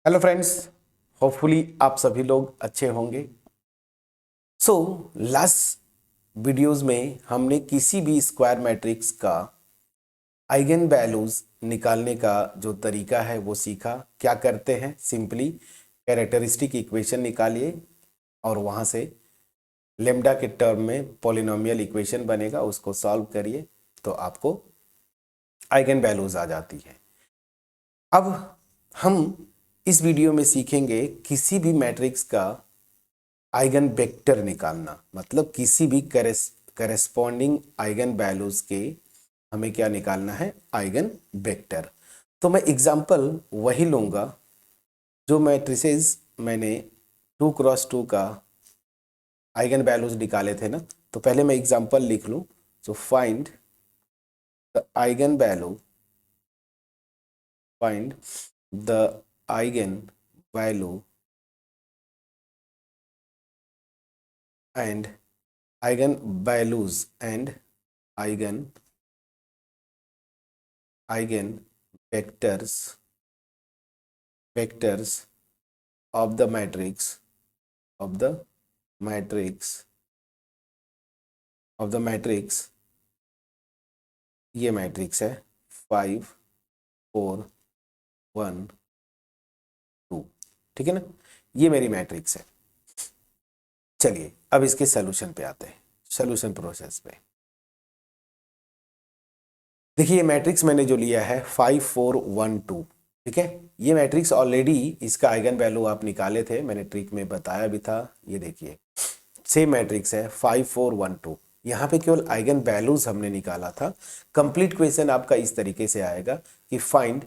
Hello friends, hopefully आप सभी लोग अच्छे होंगे। सो लास्ट वीडियोस में हमने किसी भी स्क्वायर मैट्रिक्स का आइगन वैल्यूज निकालने का जो तरीका है वो सीखा। क्या करते हैं, सिंपली कैरेक्टरिस्टिक इक्वेशन निकालिए और वहाँ से लेम्डा के टर्म में पॉलिनोमियल इक्वेशन बनेगा, उसको सॉल्व करिए तो आपको आइगन वैल्यूज आ जाती है। अब हम इस वीडियो में सीखेंगे किसी भी मैट्रिक्स का आइगन वेक्टर निकालना, मतलब किसी भी करेस्पॉन्डिंग आइगन वैल्यूज के हमें क्या निकालना है, आइगन वेक्टर। तो मैं एग्जांपल वही लूंगा जो मैट्रिसेस मैंने 2x2 का आइगन वैल्यूज निकाले थे ना। तो पहले मैं एग्जांपल लिख लूं। So find the eigen value, find the eigen value and eigen values and eigen vectors of the matrix ये मैट्रिक्स है 5 4 1 2। ठीक है ना, ये मेरी मैट्रिक्स है। चलिए अब इसके सोल्यूशन पे आते हैं, सोल्यूशन प्रोसेस पे। देखिए ये मैट्रिक्स मैंने जो लिया है 5 4 1 2, ठीक है। ये मैट्रिक्स ऑलरेडी इसका आइगन वैल्यू आप निकाले थे, मैंने ट्रिक में बताया भी था। ये देखिए सेम मैट्रिक्स है 5 4 1 2। यहाँ पे केवल आइगन वैल्यूज हमने निकाला था। कंप्लीट क्वेश्चन आपका इस तरीके से आएगा कि find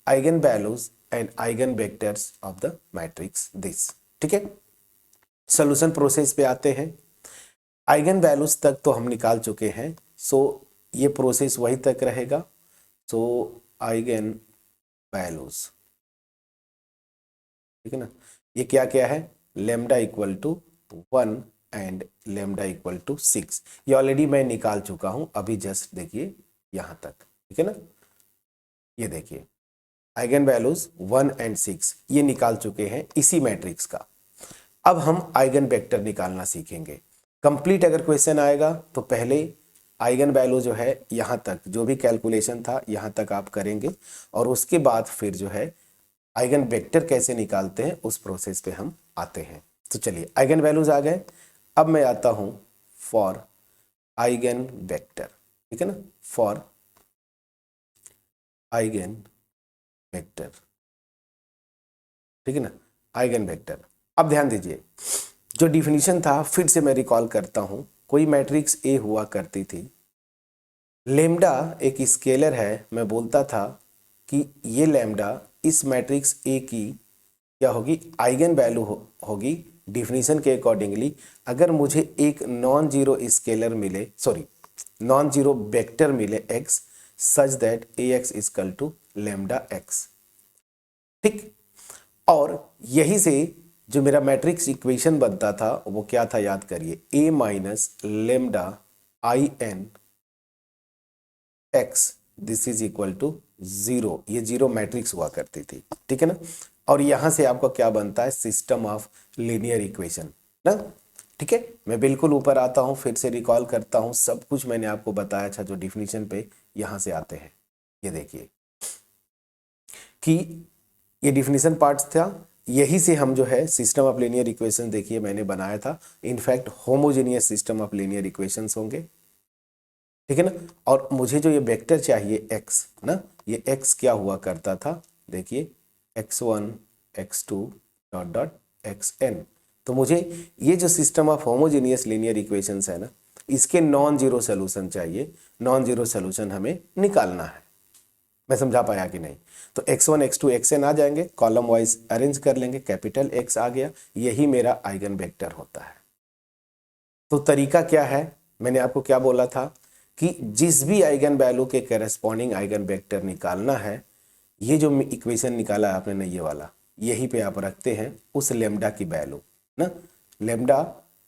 eigenvalues and eigenvectors of the matrix this. ठीक है, सोल्यूशन प्रोसेस पे आते हैं। आइगन वैल्यूज तक तो हम निकाल चुके हैं, सो ये प्रोसेस वही तक रहेगा। सो आइगन वैल्यूज, ठीक है ना, ये क्या क्या है, lambda equal to 1 and lambda equal to 6। ये ऑलरेडी मैं निकाल चुका हूं, अभी जस्ट देखिए यहां तक। ठीक है ना, ये देखिए आइगन वैल्यूज 1 एंड 6 ये निकाल चुके हैं इसी मैट्रिक्स का। अब हम आइगन वेक्टर निकालना सीखेंगे। कंप्लीट अगर क्वेश्चन आएगा तो पहले आइगन वैल्यू जो है यहाँ तक जो भी कैलकुलेशन था यहाँ तक आप करेंगे, और उसके बाद फिर जो है आइगन वेक्टर कैसे निकालते हैं उस प्रोसेस पे हम आते हैं। तो चलिए आइगन वैल्यूज आ गए। अब मैं आता हूं फॉर आइगन वेक्टर, ठीक है ना, फॉर आइगन वेक्टर, ठीक है ना, आइगन वेक्टर। अब ध्यान दीजिए, जो डिफिनीशन था फिर से मैं रिकॉल करता हूं। कोई मैट्रिक्स ए हुआ करती थी, लेम्डा एक स्केलर है। मैं बोलता था कि ये लेम्डा इस मैट्रिक्स ए की क्या होगी, आइगन वैल्यू होगी डिफिनीशन के अकॉर्डिंगली। अगर मुझे एक नॉन जीरो स्केलर मिले, सॉरी नॉन जीरो वेक्टर मिले x, such that A X equal to lambda X. ठीक, और यही से जो मेरा मैट्रिक्स इक्वेशन बनता था वो क्या था, याद करिए, a minus lambda I N X this is equal to 0। ये जीरो मैट्रिक्स हुआ करती थी, ठीक है ना। और यहां से आपका क्या बनता है, सिस्टम ऑफ लीनियर इक्वेशन ना। ठीक है, मैं बिल्कुल ऊपर आता हूं, फिर से रिकॉल करता हूं, सब कुछ मैंने आपको बताया था जो डिफिनीशन पे यहां से आते हैं। ये देखिए कि ये डिफिनीशन पार्ट्स था, यही से हम जो है सिस्टम ऑफ लीनियर इक्वेशन देखिए मैंने बनाया था। In fact homogeneous system of linear equations होंगे, ठीक है ना। और मुझे जो ये वेक्टर चाहिए x ना, ये x क्या हुआ करता था, देखिए x1 x2 dot dot xn। तो मुझे ये जो system of homogeneous linear equations है ना, इसके नॉन जीरो सोल्यूशन चाहिए। नॉन जीरो सोल्यूशन हमें निकालना है। मैं समझा पाया कि नहीं? तो x1 x2 xn आ जाएंगे, कॉलम वाइज अरेंज कर लेंगे, कैपिटल X आ गया, यही मेरा आइगन वेक्टर होता है। तो तरीका क्या है, मैंने आपको क्या बोला था कि जिस भी आइगन वैल्यू के करस्पॉन्डिंग आइगन वेक्टर निकालना है, ये जो इक्वेशन निकाला है आपने ना, ये वाला, यहीं पे आप रखते हैं उस लेमडा की वैल्यू ना। लेमडा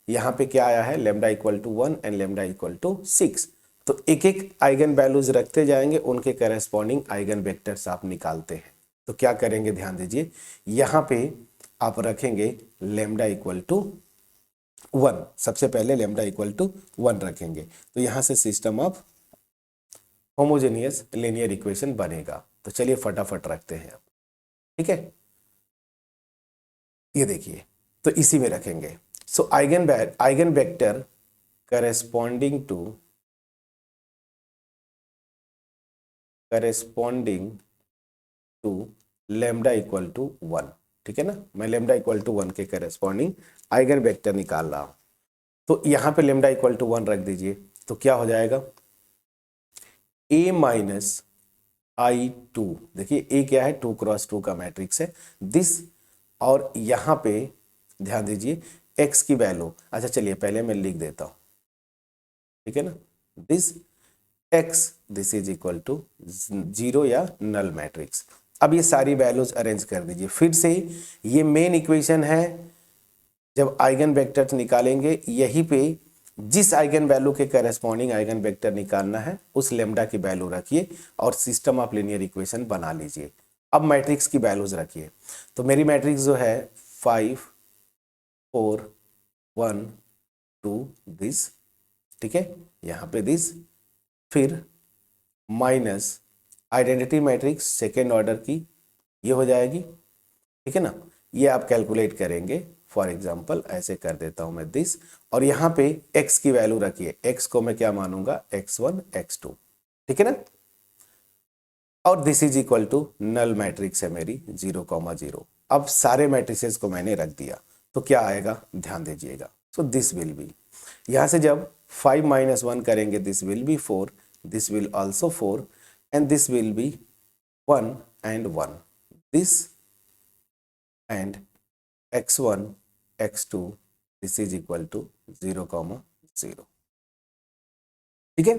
यहाँ पे क्या आया है, lambda equal to 1 and lambda equal to 6। तो एक एक आइगन वैल्यूज रखते जाएंगे, उनके करस्पॉन्डिंग आइगन वेक्टर्स आप निकालते हैं। तो क्या करेंगे ध्यान दीजिए, यहाँ पे आप रखेंगे लेमडा इक्वल टू 1, सबसे पहले लेमडा इक्वल टू 1 रखेंगे, तो यहाँ से system of homogeneous linear equation बनेगा। तो चलिए फटाफट रखते हैं अब, ठीक है। ये देखिए, तो इसी में रखेंगे। So eigenvector corresponding to lambda equal to 1, ठीक है ना। मैं लेमडा इक्वल टू 1 के करेस्पॉन्डिंग आइगन वेक्टर निकाल रहा हूं। तो यहां पे लेमडा इक्वल टू 1 रख दीजिए, तो क्या हो जाएगा, a माइनस I2। देखिए a क्या है, 2 क्रॉस 2 का मैट्रिक्स है दिस, और यहां पे ध्यान दीजिए x की वैल्यू, अच्छा चलिए पहले मैं लिख देता हूं, ठीक है ना, this x this is equal to 0 या नल मैट्रिक्स। अब ये सारी वैल्यूज अरेंज कर दीजिए फिर से। ये मेन इक्वेशन है, जब आइगन वेक्टर निकालेंगे यहीं पे जिस आइगन वैल्यू के करेस्पॉन्डिंग आइगन वेक्टर निकालना है उस लेमडा की वैल्यू रखिए और सिस्टम ऑफ लीनियर इक्वेशन बना लीजिए। अब मैट्रिक्स की वैल्यूज रखिए, तो मेरी मैट्रिक्स जो है 5 4 1 2 दिस, ठीक है, यहाँ पे दिस, फिर minus identity matrix second order की ये हो जाएगी, ठीक है ना। ये आप कैलकुलेट करेंगे, फॉर एग्जांपल ऐसे कर देता हूं मैं दिस, और यहाँ पे x की वैल्यू रखिए, x को मैं क्या मानूंगा, x1 x2, ठीक है ना। और this is equal to null matrix है मेरी 0,0। अब सारे मैट्रिसेस को मैंने रख दिया, तो क्या आएगा ध्यान दीजिएगा। सो दिस विल बी, यहां से जब 5 - 1 करेंगे this will be 4, this will also 4, and this will be 1 and 1, this and x1 x2 this is equal to 0,0, ठीक है।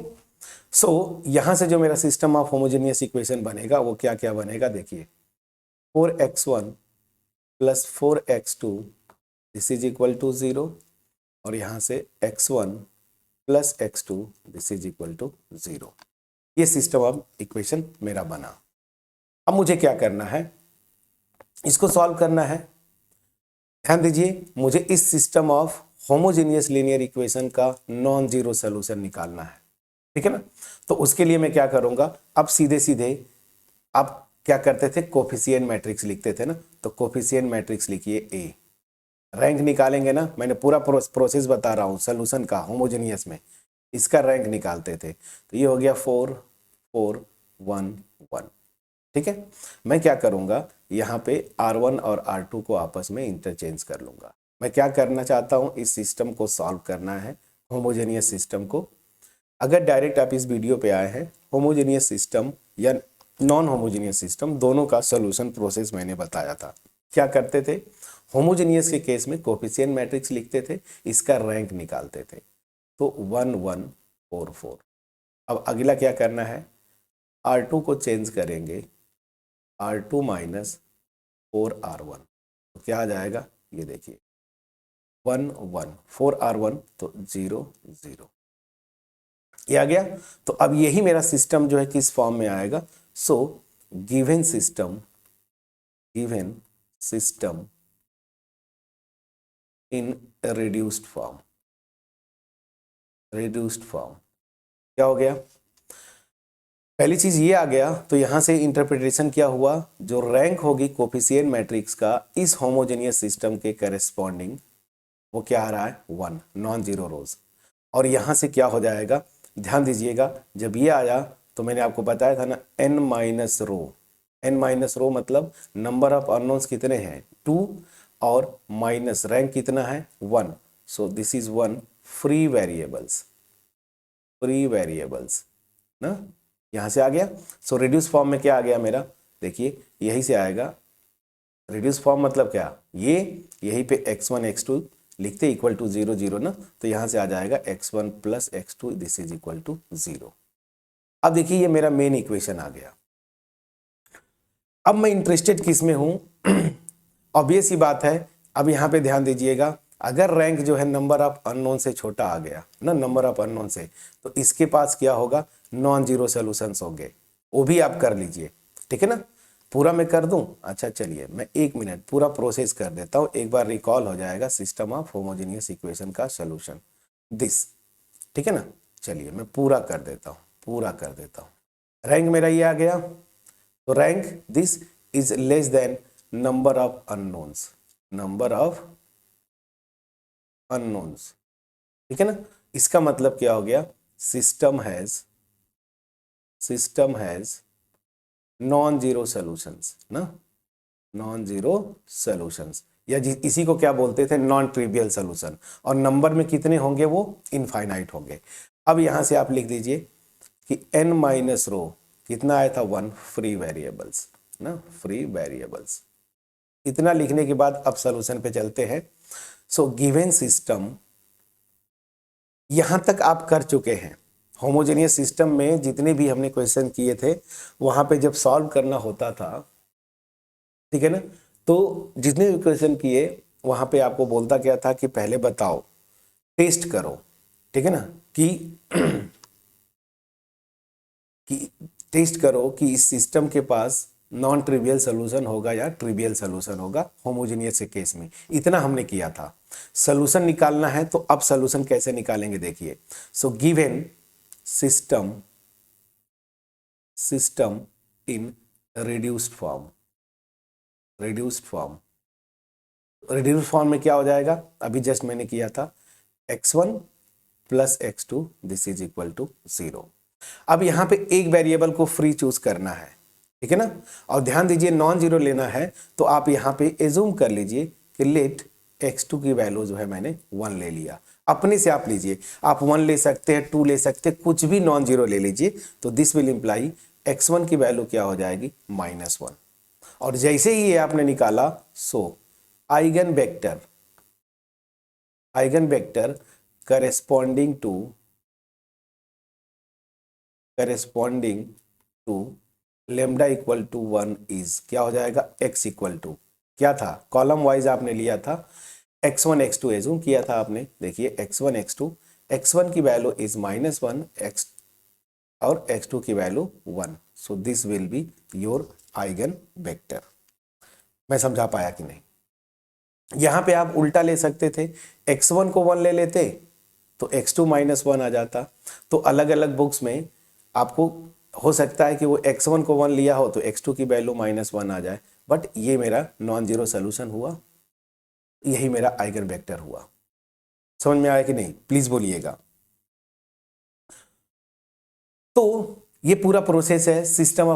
सो यहां से जो मेरा सिस्टम ऑफ होमोजेनियस इक्वेशन बनेगा वो क्या क्या बनेगा, देखिए 4x1 plus 4x2 this is equal to 0, और यहां से x1 plus x2 this is equal to 0। ये सिस्टम ऑफ इक्वेशन मेरा बना। अब मुझे क्या करना है, इसको सॉल्व करना है। ध्यान दीजिए, मुझे इस system of homogeneous linear equation का नॉन जीरो सोल्यूशन निकालना है, ठीक है ना। तो उसके लिए मैं क्या करूंगा, अब सीधे सीधे आप क्या करते थे, कोफिशिएंट मैट्रिक्स लिखते थे ना, तो कोफिशिएंट मैट्रिक्स लिखिए A, रैंक निकालेंगे ना, मैंने पूरा प्रोसेस बता रहा हूँ सोल्यूशन का होमोजेनियस में, इसका रैंक निकालते थे। तो ये हो गया 4 4 1 1, ठीक है। मैं क्या करूंगा, यहाँ पे R1 और R2 को आपस में इंटरचेंज कर लूंगा। मैं क्या करना चाहता हूँ, इस सिस्टम को सॉल्व करना है, होमोजेनियस सिस्टम को। अगर डायरेक्ट आप इस वीडियो पे आए हैं, होमोजेनियस सिस्टम या नॉन होमोजेनियस सिस्टम दोनों का सोल्यूशन प्रोसेस मैंने बताया था। क्या करते थे, होमोजेनियस के केस में कोफिशिएंट मैट्रिक्स लिखते थे, इसका रैंक निकालते थे, तो 1 1 4 4। अब अगला क्या करना है, R2 को चेंज करेंगे, R2 माइनस 4R1, तो क्या आ जाएगा, ये देखिए 1 1 4R1, तो 0 0, ये आ गया। तो अब यही मेरा सिस्टम जो है किस फॉर्म में आएगा, so given system in reduced form, क्या हो गया, पहली चीज ये आ गया। तो यहां से इंटरप्रिटेशन क्या हुआ, जो रैंक होगी कोफिशिएंट मैट्रिक्स का इस होमोजेनियस सिस्टम के करेस्पॉन्डिंग, वो क्या आ रहा है 1, नॉन जीरो रोज। और यहां से क्या हो जाएगा, ध्यान दीजिएगा, जब ये आया तो मैंने आपको बताया था ना n माइनस रो मतलब नंबर ऑफ अननोन्स कितने हैं 2, और माइनस रैंक कितना है 1, सो दिस इज 1 फ्री वेरिएबल्स ना, यहां से आ गया। सो रिड्यूस फॉर्म में क्या आ गया मेरा, देखिए यही से आएगा। रिड्यूस फॉर्म मतलब क्या, ये यहीं पे x1 x2 लिखते इक्वल टू 0 0 ना, तो यहां से आ जाएगा x1 plus x2 this is equal to 0। अब देखिए ये मेरा मेन इक्वेशन आ गया। अब मैं इंटरेस्टेड किस में हूं, ऑब्वियस ही बात है। अब यहां पे ध्यान दीजिएगा, अगर रैंक जो है नंबर ऑफ अननोन से छोटा आ गया ना, नंबर ऑफ अननोन से, तो इसके पास क्या होगा, नॉन जीरो सोल्यूशंस होंगे, वो भी आप कर लीजिए, ठीक है ना। पूरा मैं कर दूं? अच्छा चलिए मैं 1 मिनट पूरा प्रोसेस कर देता हूं, एक बार रिकॉल हो जाएगा सिस्टम ऑफ होमोजेनियस इक्वेशन का सोल्यूशन दिस, ठीक है ना। चलिए मैं पूरा कर देता हूं, पूरा कर देता हूं। रैंक मेरा ये आ गया, तो rank this is less than number of unknowns, number of unknowns, ठीक है ना। इसका मतलब क्या हो गया, system has non zero solutions ना, नॉन जीरो सोल्यूशंस, या इसी को क्या बोलते थे, नॉन ट्रिवियल सोल्यूशन। और नंबर में कितने होंगे, वो इनफाइनाइट होंगे। अब यहां से आप लिख दीजिए कि n माइनस रो कितना आया था, 1 फ्री वेरिएबल्स ना, फ्री वेरिएबल्स। इतना लिखने के बाद अब सोल्यूशन पे चलते हैं। सो गिवन सिस्टम, यहां तक आप कर चुके हैं। होमोजेनियस सिस्टम में जितने भी हमने क्वेश्चन किए थे वहां पे जब सॉल्व करना होता था, ठीक है ना, तो जितने भी क्वेश्चन किए वहां पे आपको बोलता क्या था कि पहले बताओ, टेस्ट करो, ठीक है ना, कि टेस्ट करो कि इस सिस्टम के पास नॉन ट्रिवियल सोल्यूशन होगा या ट्रिवियल सोल्यूशन होगा होमोजेनियस के केस में। इतना हमने किया था। सोल्यूशन निकालना है, तो अब सोल्यूशन कैसे निकालेंगे देखिए। So given system in reduced form, reduced form, reduced form में क्या हो जाएगा, अभी जस्ट मैंने किया था, x1 plus x2 this is equal to 0। अब यहां पे एक वेरिएबल को फ्री चूज करना है, ठीक है ना। और ध्यान दीजिए नॉन जीरो लेना है, तो आप यहां पे एज्यूम कर लीजिए कि लेट x2 की वैल्यू जो है मैंने 1 ले लिया। अपने से आप लीजिए, आप 1 ले सकते हैं, 2 ले सकते हैं, कुछ भी नॉन जीरो ले लीजिए। तो दिस विल इंप्लाई x1 की वैल्यू क्या हो जाएगी, -1। और जैसे ही ये आपने निकाला, so eigenvector corresponding to lambda equal to 1 is क्या हो जाएगा, x इक्वल टू क्या था, कॉलम वाइज आपने लिया था, x1 x2 एज्यूम किया था आपने। देखिए x1 x2, x1 की वैल्यू इज -1, x और x2 की value 1। So this will be your eigen vector. मैं समझा पाया कि नहीं? यहां पे आप उल्टा ले सकते थे, x1 को 1 ले लेते तो x2 -1 आ जाता। तो अलग अलग बुक्स में आपको हो सकता है कि वो x1 को 1 लिया हो तो x2 की वैल्यू -1 आ जाए, बट ये मेरा नॉन जीरो सोल्यूशन हुआ, यही मेरा आइगन वेक्टर हुआ। समझ में आया कि नहीं, प्लीज बोलिएगा। तो ये पूरा प्रोसेस है, सिस्टम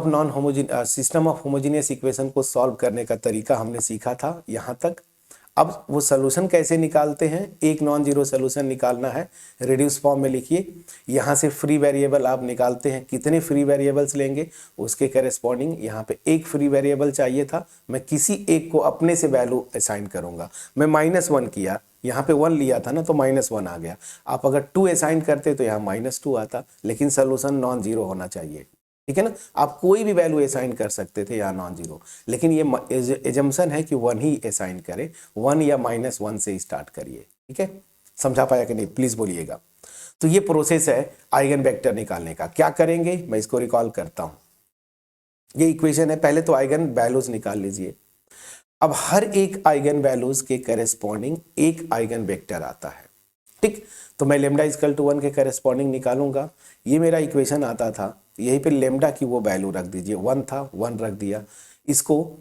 ऑफ होमोजेनियस इक्वेशन को सॉल्व करने का तरीका हमने सीखा था यहां तक। अब वो सोल्यूशन कैसे निकालते हैं, एक नॉन जीरो सोल्यूशन निकालना है, रिड्यूस फॉर्म में लिखिए। यहाँ से फ्री वेरिएबल आप निकालते हैं, कितने फ्री वेरिएबल्स लेंगे उसके करेस्पॉन्डिंग यहाँ पे एक फ्री वेरिएबल चाहिए था, मैं किसी एक को अपने से वैल्यू असाइन करूंगा। मैं -1 किया, यहाँ पे 1 लिया था ना, तो -1 आ गया। आप अगर 2 असाइन करते तो यहाँ -2 आता, लेकिन सोल्यूशन नॉन जीरो होना चाहिए, ठीक है ना। आप कोई भी वैल्यू असाइन कर सकते थे या नॉन जीरो, लेकिन ये एजम्पशन है कि 1 ही असाइन करें, 1 या -1 से स्टार्ट करिए, ठीक है। समझा पाया कि नहीं, प्लीज बोलिएगा। तो ये प्रोसेस है आइगन वेक्टर निकालने का। क्या करेंगे, मैं इसको रिकॉल करता हूं। ये इक्वेशन है, पहले तो आइगन वैल्यूज निकाल लीजिए। अब हर एक आइगन वैल्यूज के करेस्पॉन्डिंग एक आइगन वेक्टर आता है, ठीक। तो मैं लेमडा इक्वल टू 1 के करेस्पॉन्डिंग निकालूंगा। ये मेरा इक्वेशन आता था, यहीं पे लेमडा की वो वैल्यू रख दीजिए, 1 था, 1 रख दिया। इसको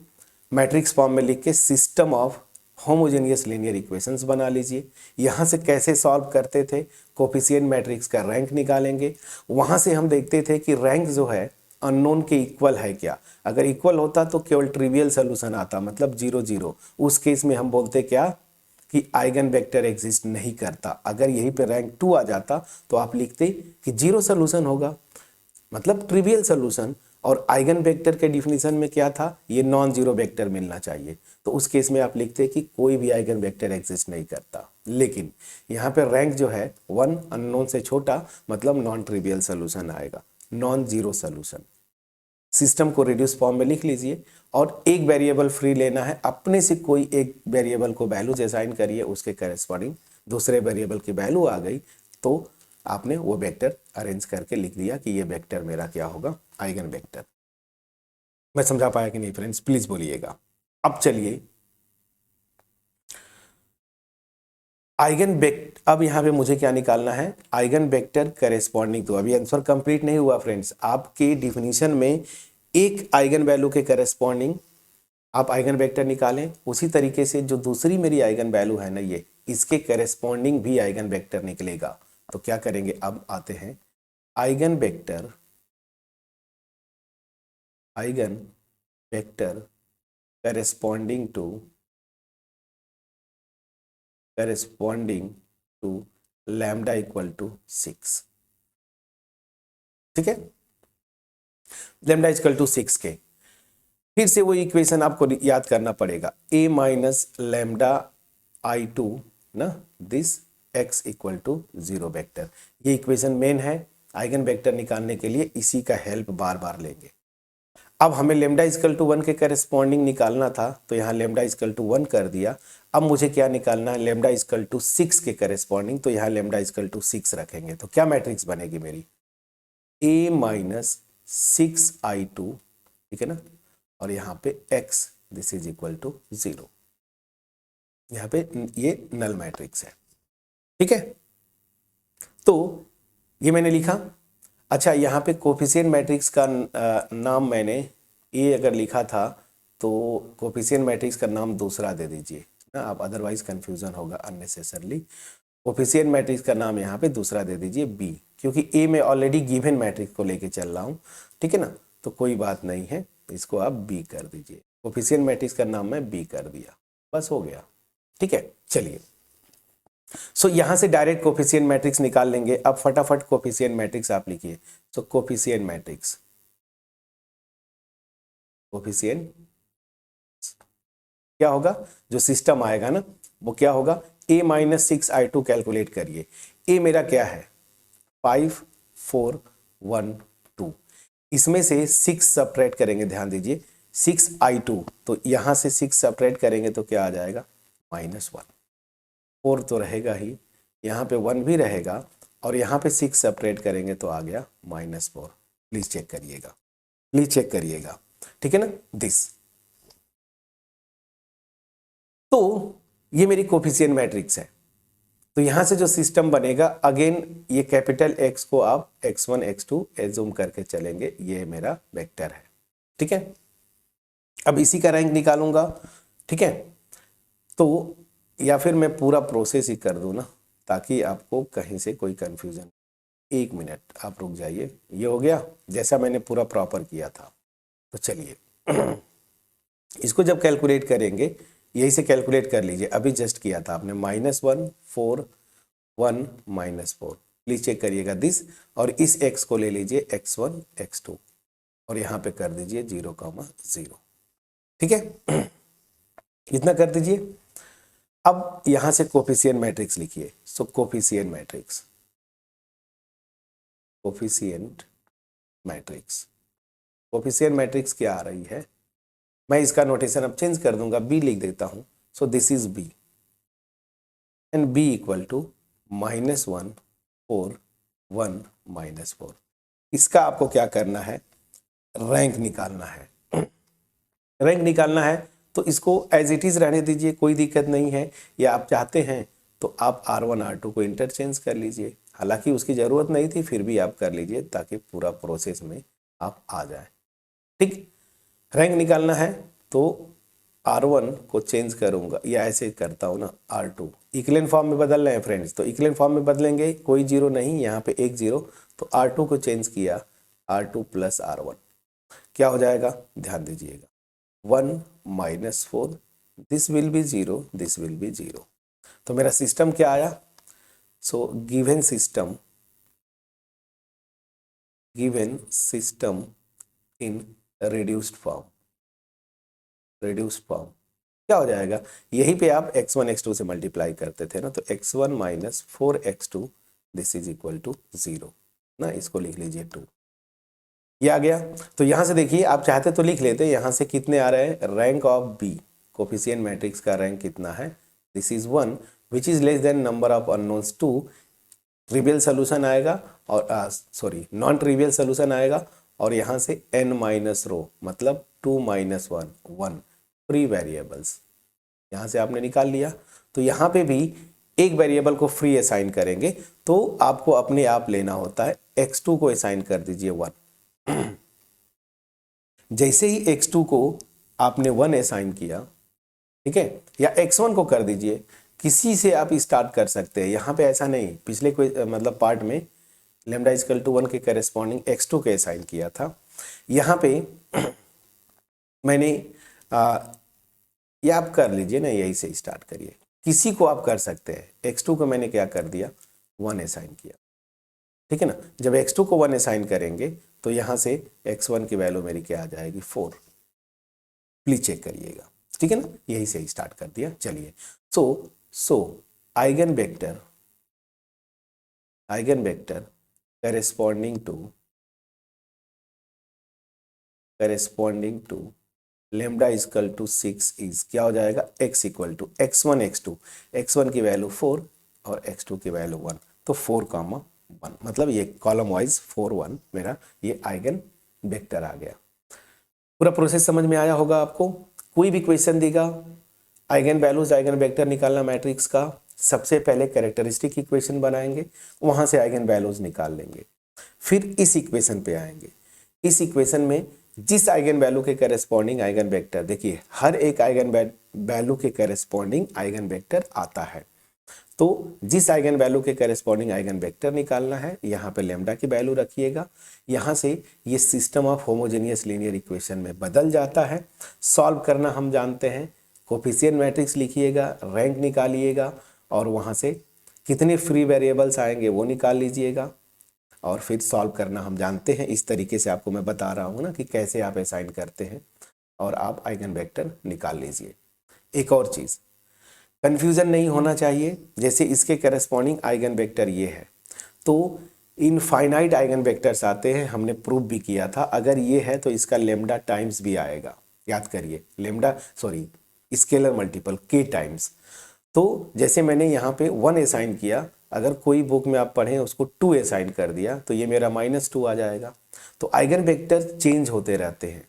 मैट्रिक्स फॉर्म में लिख के system of homogeneous linear equations बना लीजिए। यहाँ से कैसे सॉल्व करते थे, कोफिशिएंट मैट्रिक्स का रैंक निकालेंगे। वहाँ से हम देखते थे कि रैंक जो है अननोन के इक्वल है क्या, अगर इक्वल होता तो केवल ट्रिवियल सोल्यूशन आता, मतलब 0 0। उस केस में हम बोलते क्या कि आइगन वेक्टर एग्जिस्ट नहीं करता। अगर यहीं पे रैंक 2 आ जाता तो आप लिखते कि 0 सोल्यूशन होगा, मतलब ट्रिवियल सोल्यूशन। और आइगन वेक्टर के डिफिनीशन में क्या था, ये नॉन जीरो वेक्टर मिलना चाहिए। तो उस केस में आप लिखते कि कोई भी आइगन वेक्टर एग्जिस्ट नहीं करता। लेकिन यहाँ पे रैंक जो है 1 अननोन से छोटा, मतलब नॉन ट्रिवियल सोल्यूशन आएगा, नॉन जीरो सोल्यूशन। सिस्टम को रिड्यूस फॉर्म में लिख लीजिए और एक वेरिएबल फ्री लेना है, अपने से कोई एक वेरिएबल को वैल्यूज असाइन करिए, उसके करेस्पॉन्डिंग दूसरे वेरिएबल की वैल्यू आ गई तो आपने वो वेक्टर अरेंज करके लिख दिया कि ये वेक्टर मेरा क्या होगा, आइगन वेक्टर। मैं समझा पाया कि नहीं फ्रेंड्स, प्लीज बोलिएगा। अब चलिए आइगन वेक्टर, अब यहाँ पे मुझे क्या निकालना है, आइगन वेक्टर करेस्पॉन्डिंग टू। अभी आंसर कंप्लीट नहीं हुआ फ्रेंड्स, आपके डिफिनीशन में एक आइगन वैल्यू के करेस्पॉन्डिंग आप आइगन वेक्टर निकालें, उसी तरीके से जो दूसरी मेरी आइगन वैल्यू है ना ये, इसके करेस्पॉन्डिंग भी आइगन वेक्टर निकलेगा। तो क्या करेंगे, अब आते हैं eigenvector, eigenvector corresponding to lambda equal to 6। ठीक है, लैम्डा इक्वल टू 6 के फिर से वो इक्वेशन आपको याद करना पड़ेगा, a माइनस लैम्डा I2 ना, this x equal to 0 vector. ये इक्वेशन मेन है, आइगन वेक्टर निकालने के लिए इसी का हेल्प बार बार लेंगे। अब हमें लैम्डा इक्वल टू 1 के करेस्पॉन्डिंग निकालना था, तो यहाँ लैम्डा इक्वल टू 1 कर दिया। अब मुझे क्या निकालना है, लैम्डा इक्वल टू 6 के करेस्पॉन्डिंग, तो यहाँ लैम्डा इक्वल टू 6 रखेंगे। तो क्या मैट्रिक्स बनेगी मेरी, a माइनस 6I2, ठीक है ना, और यहाँ पे x this is equal to 0। यहाँ पे ये नल मैट्रिक्स है। ठीक है, तो ये मैंने लिखा। अच्छा, यहाँ पे कोफिशिएंट मैट्रिक्स का नाम मैंने ए अगर लिखा था तो कोफिशिएंट मैट्रिक्स का नाम दूसरा दे दीजिए ना, आप अदरवाइज कंफ्यूजन होगा अननेसेसरली। कोफिशिएंट मैट्रिक्स का नाम यहाँ पे दूसरा दे दीजिए बी, क्योंकि ए में ऑलरेडी गिवन मैट्रिक्स को लेके चल रहा हूँ। ठीक है ना, तो कोई बात नहीं है, इसको आप बी कर दीजिए। कोफिशिएंट मैट्रिक्स का नाम मैं बी कर दिया, बस हो गया। ठीक है, चलिए सो यहां से डायरेक्ट कोफिशिएंट मैट्रिक्स निकाल लेंगे। अब फटाफट कोफिशिएंट मैट्रिक्स आप लिखिए। सो कोफिशिएंट मैट्रिक्स, कोफिशिएंट क्या होगा, जो सिस्टम आएगा ना वो क्या होगा, a माइनस 6I2 कैलकुलेट करिए। a मेरा क्या है 5 4 1 2, इसमें से 6 सब्ट्रैक्ट करेंगे, ध्यान दीजिए 6I2, तो यहां से 6 सब्ट्रैक्ट करेंगे तो क्या आ जाएगा -1। 4 तो रहेगा ही, यहाँ पे 1 भी रहेगा, और यहाँ पे 6 सब्ट्रैक्ट करेंगे तो आ गया -4। प्लीज चेक करिएगा, प्लीज चेक करिएगा। ठीक है ना, दिस। तो ये मेरी कोफिशिएंट मैट्रिक्स है। तो यहां से जो सिस्टम बनेगा, अगेन ये कैपिटल X को आप x1 x2 एज्यूम करके चलेंगे, ये मेरा वेक्टर है। ठीक है, अब इसी का रैंक निकालूंगा। ठीक है, तो या फिर मैं पूरा प्रोसेस ही कर दूं ना, ताकि आपको कहीं से कोई कंफ्यूजन। 1 मिनट आप रुक जाइए, ये हो गया जैसा मैंने पूरा प्रॉपर किया था। तो चलिए इसको जब कैलकुलेट करेंगे, यही से कैलकुलेट कर लीजिए, अभी जस्ट किया था आपने, -1 4 1 -4। प्लीज चेक करिएगा दिस, और इस x को ले लीजिए x1 x2, और यहाँ पे कर दीजिए 0,0। ठीक है, इतना कर दीजिए। अब यहां से कोफिशिएंट मैट्रिक्स लिखिए। So coefficient matrix, coefficient matrix, coefficient matrix क्या आ रही है, मैं इसका नोटेशन अब चेंज कर दूंगा, बी लिख देता हूं। So this is B, and B equal to -1 4 1 -4। इसका आपको क्या करना है, रैंक निकालना है। रैंक निकालना है तो इसको एज इट इज रहने दीजिए, कोई दिक्कत नहीं है। या आप चाहते हैं तो आप R1 R2 को इंटरचेंज कर लीजिए, हालांकि उसकी ज़रूरत नहीं थी, फिर भी आप कर लीजिए ताकि पूरा प्रोसेस में आप आ जाए। ठीक, रैंक निकालना है तो R1 को चेंज करूंगा, या ऐसे करता हूँ ना, R2 इक्विवेलेंट फॉर्म में बदल रहे हैं फ्रेंड्स, तो इक्विवेलेंट फॉर्म में बदलेंगे, कोई जीरो नहीं, यहाँ पे 1 0, तो R2 को चेंज किया, R2 + R1 क्या हो जाएगा, ध्यान दीजिएगा 1 -4, this will be 0, this will be 0। तो मेरा सिस्टम क्या आया, so given system in reduced form, reduced form क्या हो जाएगा, यहीं पे आप x1 x2 से मल्टीप्लाई करते थे ना, तो x1 - 4x2 this is equal to 0 ना, इसको लिख लीजिए 2, ये आ गया। तो यहां से देखिए, आप चाहते तो लिख लेते, यहां से कितने आ रहे हैं, rank of B, coefficient matrix का रैंक कितना है, this is 1 which is less than number of unknowns 2। Trivial solution आएगा, और सॉरी नॉन ट्रिवियल सोल्यूशन आएगा, और यहाँ से n - रो, मतलब 2 माइनस 1 1 फ्री वेरिएबल्स यहाँ से आपने निकाल लिया। तो यहाँ पे भी एक वेरिएबल को फ्री असाइन करेंगे तो आपको अपने आप लेना होता है। x2 को असाइन कर दीजिए 1। जैसे ही x2 को आपने 1 असाइन किया, ठीक है, या x1 को कर दीजिए, किसी से आप स्टार्ट कर सकते हैं। यहाँ पे ऐसा नहीं, पिछले कोई मतलब पार्ट में लेमडा इक्वल टू 1 के करेस्पॉन्डिंग x2 के असाइन किया था। यहाँ पे मैंने ये आप कर लीजिए ना, यही से स्टार्ट करिए, किसी को आप कर सकते हैं। x2 को मैंने क्या कर दिया, 1 असाइन किया, ठीक है ना। जब x2 को 1 असाइन करेंगे तो यहाँ से x1 की वैल्यू मेरी क्या आ जाएगी, 4। प्लीज चेक करिएगा, ठीक है ना, यही से स्टार्ट कर दिया। चलिए, so eigenvector corresponding to lambda equal to 6 is क्या हो जाएगा, x equal to x1 x2, x1 की वैल्यू 4 और x2 की वैल्यू 1, तो 4, 1, मतलब ये कॉलम वाइज 4 1 मेरा ये आइगन वेक्टर आ गया। पूरा प्रोसेस समझ में आया होगा आपको। कोई भी क्वेश्चन देगा, आइगन वैल्यूज आइगन वेक्टर निकालना मैट्रिक्स का, सबसे पहले कैरेक्टरिस्टिक इक्वेशन बनाएंगे, वहां से आइगन वैल्यूज निकाल लेंगे, फिर इस इक्वेशन पे आएंगे। इस इक्वेशन में जिस आइगन वैल्यू के करेस्पॉन्डिंग आइगन वेक्टर, देखिए हर एक आइगन वैल्यू के करेस्पॉन्डिंग आइगन वेक्टर आता है, तो जिस आइगन वैल्यू के करेस्पॉन्डिंग आइगन वेक्टर निकालना है, यहाँ पे लेमडा की वैल्यू रखिएगा। यहाँ से ये system of homogeneous linear equation में बदल जाता है। सॉल्व करना हम जानते हैं, कोफिशिएंट मैट्रिक्स लिखिएगा, रैंक निकालिएगा और वहाँ से कितने फ्री वेरिएबल्स आएंगे वो निकाल लीजिएगा और फिर सॉल्व करना हम जानते हैं। इस तरीके से आपको मैं बता रहा हूँ ना कि कैसे आप असाइन करते हैं और आप आइगन वेक्टर निकाल लीजिए। एक और चीज़, कन्फ्यूज़न नहीं होना चाहिए, जैसे इसके करस्पॉन्डिंग आइगन वेक्टर ये है तो इनफाइनाइट आइगन वेक्टर्स आते हैं, हमने प्रूव भी किया था। अगर ये है तो इसका लेमडा टाइम्स भी आएगा, याद करिए, स्केलर मल्टीपल k टाइम्स। तो जैसे मैंने यहाँ पे 1 असाइन किया, अगर कोई बुक में आप पढ़ें उसको 2 असाइन कर दिया तो ये मेरा -2 आ जाएगा। तो आइगन वेक्टर चेंज होते रहते हैं,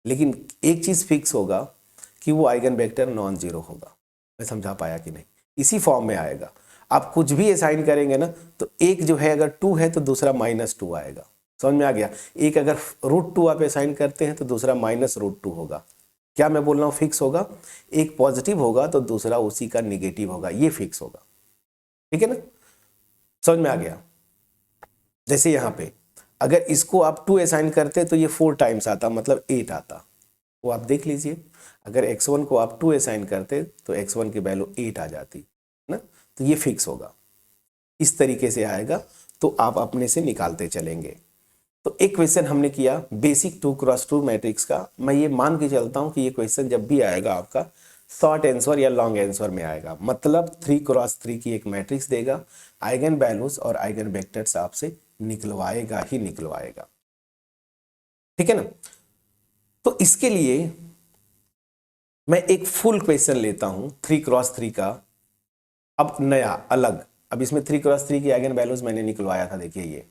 लेकिन एक चीज़ फिक्स होगा कि वो आइगन वेक्टर नॉन जीरो होगा। मैं समझा पाया कि नहीं, इसी फॉर्म में आएगा। आप कुछ भी असाइन करेंगे ना तो एक जो है अगर 2 है तो दूसरा -2 आएगा, समझ में आ गया। एक अगर √2 आप असाइन करते हैं तो दूसरा -√2 होगा। क्या मैं बोल रहा हूँ, फिक्स होगा। एक पॉजिटिव होगा तो दूसरा उसी का निगेटिव होगा, ये फिक्स होगा, ठीक है ना, समझ में आ गया। जैसे यहाँ पे अगर इसको आप 2 असाइन करते तो ये 4 टाइम्स आता, मतलब 8 आता, वो आप देख लीजिए। अगर x1 को आप 2 असाइन करते तो x1 की वैल्यू 8 आ जाती ना, तो ये फिक्स होगा। इस तरीके से आएगा तो आप अपने से निकालते चलेंगे। तो एक क्वेश्चन हमने किया बेसिक 2x2 मैट्रिक्स का। मैं ये मान के चलता हूँ कि ये क्वेश्चन जब भी आएगा आपका शॉर्ट आंसर या लॉन्ग आंसर में आएगा, मतलब 3x3 की एक मैट्रिक्स देगा, आइगन वैल्यूज और आइगन वेक्टर्स आपसे निकलवाएगा ही निकलवाएगा, ठीक है ना। तो इसके लिए मैं एक फुल क्वेश्चन लेता हूं 3x3 का, अब नया अलग। अब इसमें 3x3 की आइगन वैल्यूज मैंने निकलवाया था, देखिए ये।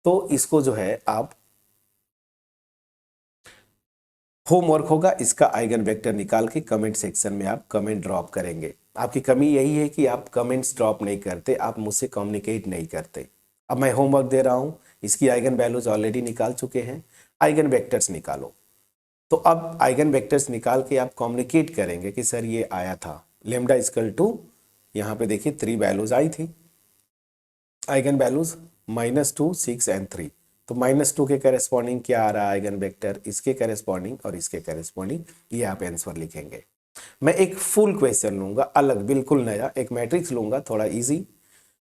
तो इसको जो है आप होमवर्क होगा, इसका आइगन वेक्टर निकाल के कमेंट सेक्शन में आप कमेंट ड्रॉप करेंगे। आपकी कमी यही है कि आप कमेंट्स ड्रॉप नहीं करते, आप मुझसे कम्युनिकेट नहीं करते। अब मैं होमवर्क दे रहा हूं, इसकी आइगन वैल्यूज ऑलरेडी निकाल चुके हैं, आइगन वेक्टर्स निकालो। तो अब आइगन वेक्टर्स निकाल के आप कम्युनिकेट करेंगे कि सर ये आया था लेमडा इक्वल टू, यहाँ पे देखिए 3 वैल्यूज आई थी, आइगन वैल्यूज -2 6 एंड 3। तो -2 के करेस्पॉन्डिंग क्या आ रहा है आइगन वेक्टर, इसके करेस्पॉन्डिंग और इसके करेस्पॉन्डिंग, ये आप आंसर लिखेंगे। मैं एक फुल क्वेश्चन लूंगा अलग, बिल्कुल नया एक मैट्रिक्स लूंगा, थोड़ा इजी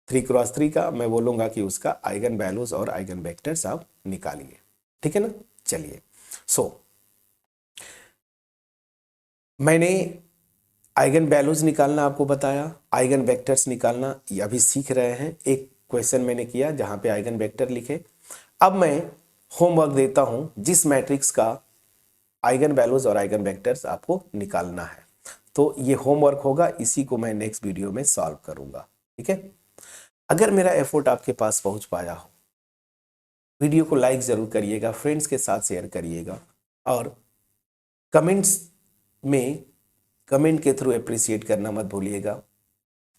3x3 का। मैं बोलूंगा कि उसका आइगन वैल्यूज और आइगन वेक्टर्स आप निकालिए, ठीक है ना। चलिए, मैंने आइगन वैल्यूज निकालना आपको बताया, आइगन वेक्टर्स निकालना ये अभी सीख रहे हैं। एक क्वेश्चन मैंने किया जहां पे आइगन वेक्टर लिखे। अब मैं होमवर्क देता हूं, जिस मैट्रिक्स का आइगन वैल्यूज और आइगन वेक्टर्स आपको निकालना है। तो ये होमवर्क होगा, इसी को मैं नेक्स्ट वीडियो में सॉल्व करूंगा, ठीक है। अगर मेरा एफर्ट आपके पास पहुंच पाया हो, वीडियो को लाइक जरूर करिएगा, फ्रेंड्स के साथ शेयर करिएगा और कमेंट्स में कमेंट के थ्रू अप्रिशिएट करना मत भूलिएगा।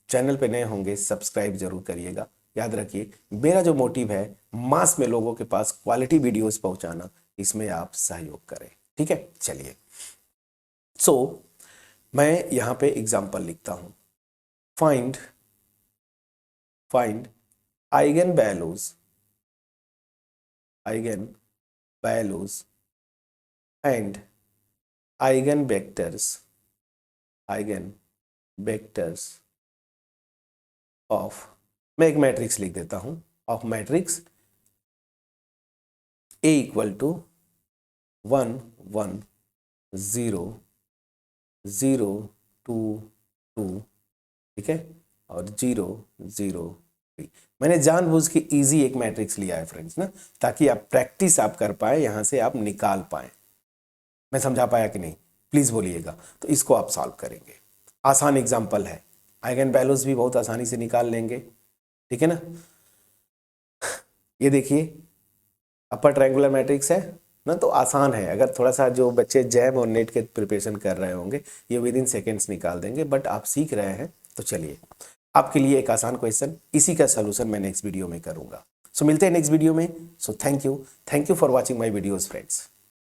चैनल पे नए होंगे सब्सक्राइब जरूर करिएगा। याद रखिए मेरा जो मोटिव है मास में लोगों के पास क्वालिटी वीडियोस पहुंचाना, इसमें आप सहयोग करें। ठीक है, चलिए मैं यहां पे एग्जांपल लिखता हूं। Find eigenvalues and eigenvectors of, मैं एक मैट्रिक्स लिख देता हूं, of matrix A equal to 1 1 0 0 2 2, ठीक है, और 0 0 3। मैंने जानबूझ के इजी एक मैट्रिक्स लिया है फ्रेंड्स ना, ताकि आप प्रैक्टिस आप कर पाए, यहां से आप निकाल पाए। मैं समझा पाया कि नहीं, प्लीज बोलिएगा। तो इसको आप सॉल्व करेंगे, आसान एग्जांपल है, आइगन वैल्यूज भी बहुत आसानी से निकाल लेंगे। ठीक है ना, ये देखिए अपर ट्रायंगुलर मैट्रिक्स है ना, तो आसान है। अगर थोड़ा सा जो बच्चे जैम और नेट के प्रिपरेशन कर रहे होंगे ये विद इन सेकेंड्स निकाल देंगे, बट आप सीख रहे हैं तो चलिए आपके लिए एक आसान क्वेश्चन, इसी का सोल्यूशन मैं नेक्स्ट वीडियो में करूंगा। सो मिलते हैं नेक्स्ट वीडियो में। So thank you for watching my videos friends.